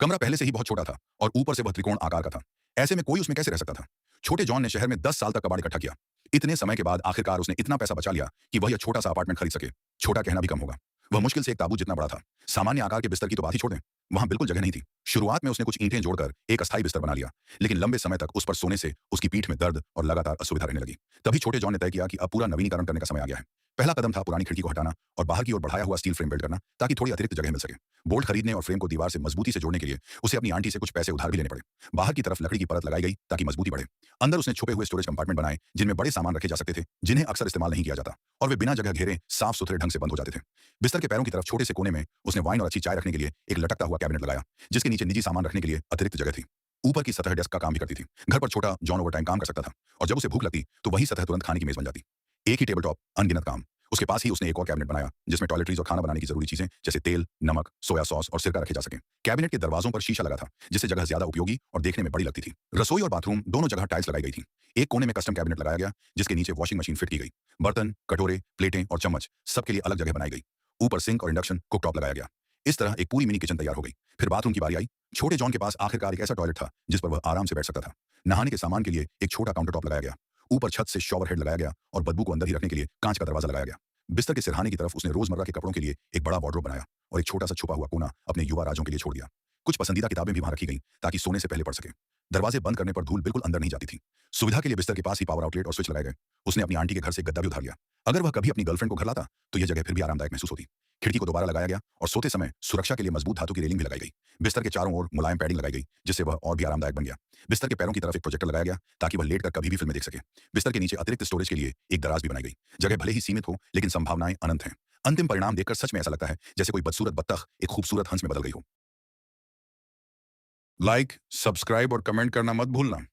कमरा पहले से ही बहुत छोटा था और ऊपर से वह त्रिकोण आकार का था। ऐसे में कोई उसमें कैसे रह सकता था? छोटे जॉन ने शहर में 10 साल तक कबाड़ इकट्ठा किया। इतने समय के बाद आखिरकार उसने इतना पैसा बचा लिया कि वह यह छोटा सा अपार्टमेंट खरीद सके। छोटा कहना भी कम होगा। वह मुश्किल से एक ताबूत जितना बड़ा था। सामान्य आकार के बिस्तर की तो बात ही छोड़ दें, वहां बिल्कुल जगह नहीं थी। शुरुआत में उसने कुछ ईंटें जोड़कर एक अस्थायी बिस्तर बना लिया, लेकिन लंबे समय तक उस पर सोने से उसकी पीठ में दर्द और लगातार असुविधा रहने लगी। तभी छोटे जॉन ने तय किया कि अब पूरा नवीनीकरण करने का समय आ गया है। पहला कदम था पुरानी खिड़की को हटाना और बाहर की ओर बढ़ाया हुआ स्टील फ्रेम बिल्ड करना, ताकि थोड़ी अतिरिक्त जगह मिल सके। बोल्ट खरीदने और फ्रेम को दीवार से मजबूती से जोड़ने के लिए उसे अपनी आंटी से कुछ पैसे उधार भी लेने पड़े। बाहर की तरफ लकड़ी की परत लगाई गई ताकि मजबूती बढ़े। अंदर उसने छुपे हुए स्टोरेज कंपार्टमेंट बनाए जिनमें बड़े सामान रखे जा सकते थे, जिन्हें अक्सर इस्तेमाल नहीं किया जाता, और वे बिना जगह घेरे साफ सुथरे ढंग से बंद हो जाते थे। बिस्तर के पैरों की तरफ छोटे से कोने में उसने वाइन और अच्छी चाय रखने के लिए एक लटकता हुआ कैबिनेट लगाया, जिसके नीचे निजी सामान रखने के लिए अतिरिक्त जगह थी। ऊपर की सतह डेस्क का काम भी करती थी। घर पर छोटा जॉन ओवर टाइम काम कर सकता था, और जब उसे भूख लगती तो वही सतह तुरंत खाने की मेज बन जाती। एक ही टेबल टॉप, अनगिनत काम। उसके पास ही उसने एक और कैबिनेट बनाया जिसमें टॉयलेटरीज और खाना बनाने की जरूरी चीजें जैसे तेल, नमक, सोया सॉस और सिरका रखे जा सके। कैबिनेट के दरवाजों पर शीशा लगा था, जिससे जगह ज्यादा उपयोगी और देखने में बड़ी लगती थी। रसोई और बाथरूम दोनों जगह टाइल्स लगाई गई थी। एक कोने में कस्टम कैबिनेट लगाया गया, जिसके नीचे वॉशिंग मशीन फिट की गई। बर्तन, कटोरे, प्लेटें और चम्मच सबके लिए अलग जगह बनाई गई। ऊपर सिंक और इंडक्शन कुकटॉप लगाया गया। इस तरह एक पूरी मिनी किचन तैयार हो गई। फिर बाथरूम की बारी आई। छोटे जॉन के पास आखिरकार एक ऐसा टॉयलेट था जिस पर वह आराम से बैठ सकता था। नहाने के सामान के लिए एक छोटा काउंटर टॉप लगाया गया। ऊपर छत से शॉवर हेड लगाया गया और बदबू को अंदर ही रखने के लिए कांच का दरवाजा लगाया गया। बिस्तर के सिरहाने की तरफ उसने रोजमर्रा के कपड़ों के लिए एक बड़ा वार्डरोब बनाया और एक छोटा सा छुपा हुआ कोना अपने युवा राजों के लिए छोड़ दिया। कुछ पसंदीदा किताबें भी वहां रखी गईं ताकि सोने से पहले पढ़ सके। दरवाजे बंद करने पर धूल बिल्कुल अंदर नहीं जाती थी। सुविधा के लिए बिस्तर के पास ही पावर आउटलेट और स्विच लगाए गए। उसने अपनी आंटी के घर से एक गद्दा भी उधार लिया। अगर वह कभी अपनी गर्लफ्रेंड को घर लाता तो यह जगह फिर भी आरामदायक महसूस होती। खिड़की को दोबारा लगाया गया और सोते समय सुरक्षा के लिए मजबूत धातु की रेलिंग भी लगाई गई। बिस्तर के चारों ओर मुलायम पैडिंग लगाई गई, जिससे वह और भी आरामदायक बन गया। बिस्तर के पैरों की तरफ एक प्रोजेक्टर लगाया गया ताकि वह लेटकर कभी भी फिल्में देख सके। बिस्तर के नीचे अतिरिक्त स्टोरेज के लिए एक दराज भी बनाई गई। जगह भले ही सीमित हो, लेकिन संभावनाएं अनंत हैं। अंतिम परिणाम देखकर सच में ऐसा लगता है जैसे कोई बदसूरत बत्तख एक खूबसूरत हंस में बदल गई हो। लाइक, सब्सक्राइब और कमेंट करना मत भूलना।